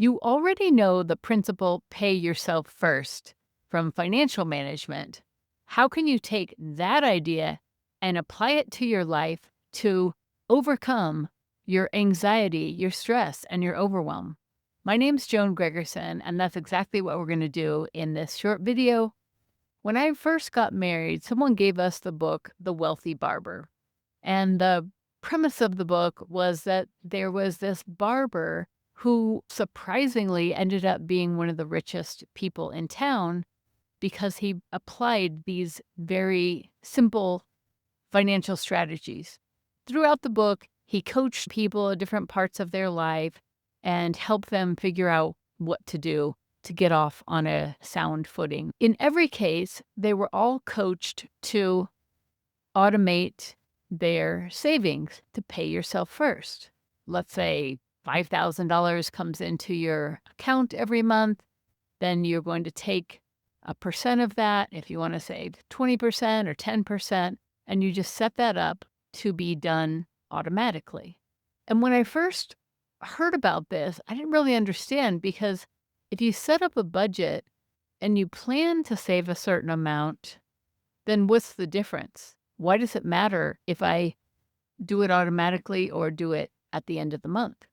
You already know the principle pay yourself first from financial management. How can you take that idea and apply it to your life to overcome your anxiety, your stress, and your overwhelm? My name's Joan Gregerson, and that's exactly what we're going to do in this short video. When I first got married, someone gave us the book, The Wealthy Barber. And the premise of the book was that there was this barber who surprisingly ended up being one of the richest people in town because he applied these very simple financial strategies. Throughout the book, he coached people at different parts of their life and helped them figure out what to do to get off on a sound footing. In every case, they were all coached to automate their savings to pay yourself first. Let's say $5,000 comes into your account every month, then you're going to take a percent of that if you want to save 20% or 10%, and you just set that up to be done automatically. And when I first heard about this, I didn't really understand because if you set up a budget and you plan to save a certain amount, then what's the difference? Why does it matter if I do it automatically or do it at the end of the month?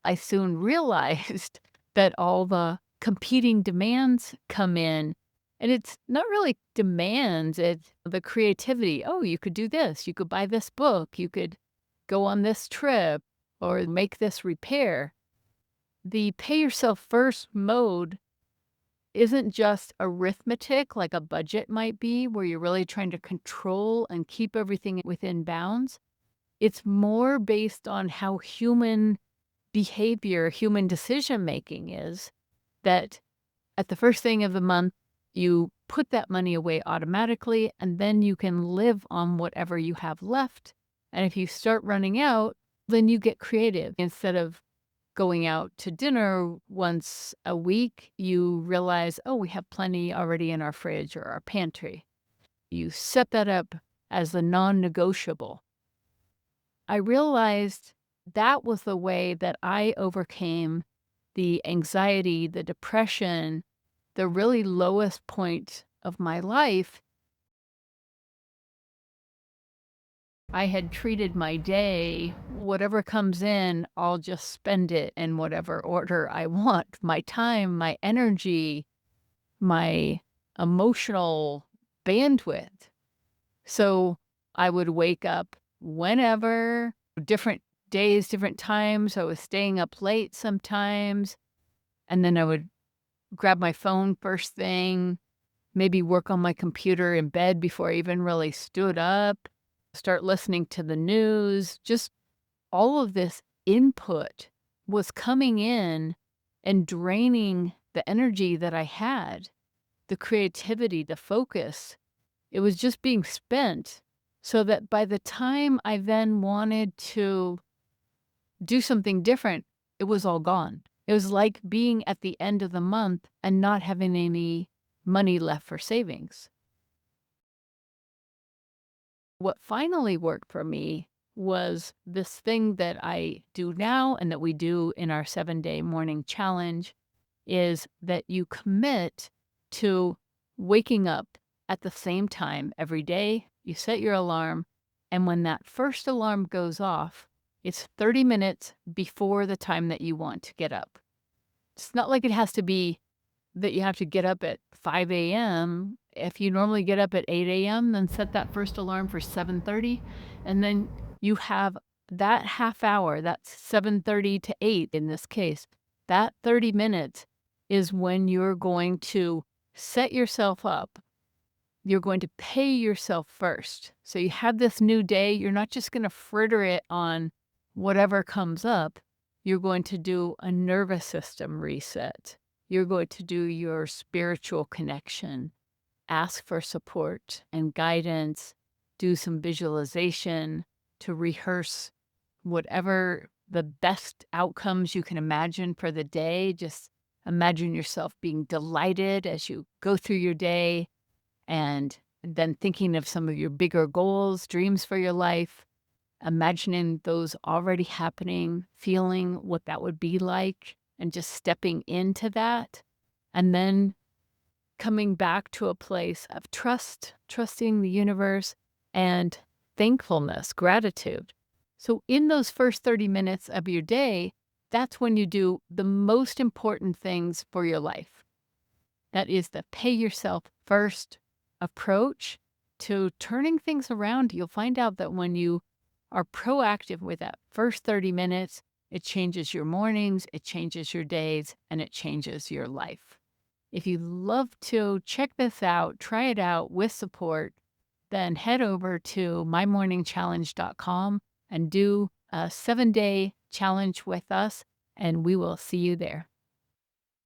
I soon realized that all the competing demands come in, and it's not really demands, it's the creativity. Oh, you could do this, you could buy this book, you could go on this trip or make this repair. The pay yourself first mode isn't just arithmetic like a budget might be, where you're really trying to control and keep everything within bounds. It's more based on how human behavior, human decision making is, that at the first thing of the month, you put that money away automatically, and then you can live on whatever you have left. And if you start running out, then you get creative. Instead of going out to dinner once a week, you realize, oh, we have plenty already in our fridge or our pantry. You set that up as the non-negotiable. I realized that was the way that I overcame the anxiety, the depression, the really lowest point of my life. I had treated my day, whatever comes in, I'll just spend it in whatever order I want. My time, my energy, my emotional bandwidth. So I would wake up whenever, different days, different times. I was staying up late sometimes. And then I would grab my phone first thing, maybe work on my computer in bed before I even really stood up, start listening to the news. Just all of this input was coming in and draining the energy that I had, the creativity, the focus. It was just being spent, so that by the time I then wanted to do something different, it was all gone. It was like being at the end of the month and not having any money left for savings. What finally worked for me was this thing that I do now and that we do in our 7-day morning challenge, is that you commit to waking up at the same time every day. You set your alarm, and when that first alarm goes off, it's 30 minutes before the time that you want to get up. It's not like it has to be that you have to get up at 5 a.m. If you normally get up at 8 a.m., then set that first alarm for 7:30, and then you have that half hour, that's 7:30 to 8 in this case. That 30 minutes is when you're going to set yourself up. You're going to pay yourself first. So you have this new day. You're not just going to fritter it on whatever comes up. You're going to do a nervous system reset. You're going to do your spiritual connection, ask for support and guidance, do some visualization to rehearse whatever the best outcomes you can imagine for the day. Just imagine yourself being delighted as you go through your day, and then thinking of some of your bigger goals, dreams for your life, imagining those already happening, feeling what that would be like, and just stepping into that, and then coming back to a place of trust, trusting the universe, and thankfulness, gratitude. So, in those first 30 minutes of your day, that's when you do the most important things for your life. That is the pay yourself first approach to turning things around. You'll find out that when you are proactive with that first 30 minutes, it changes your mornings, it changes your days, and it changes your life. If you'd love to check this out, try it out with support, then head over to mymorningchallenge.com and do a 7-day challenge with us, and we will see you there.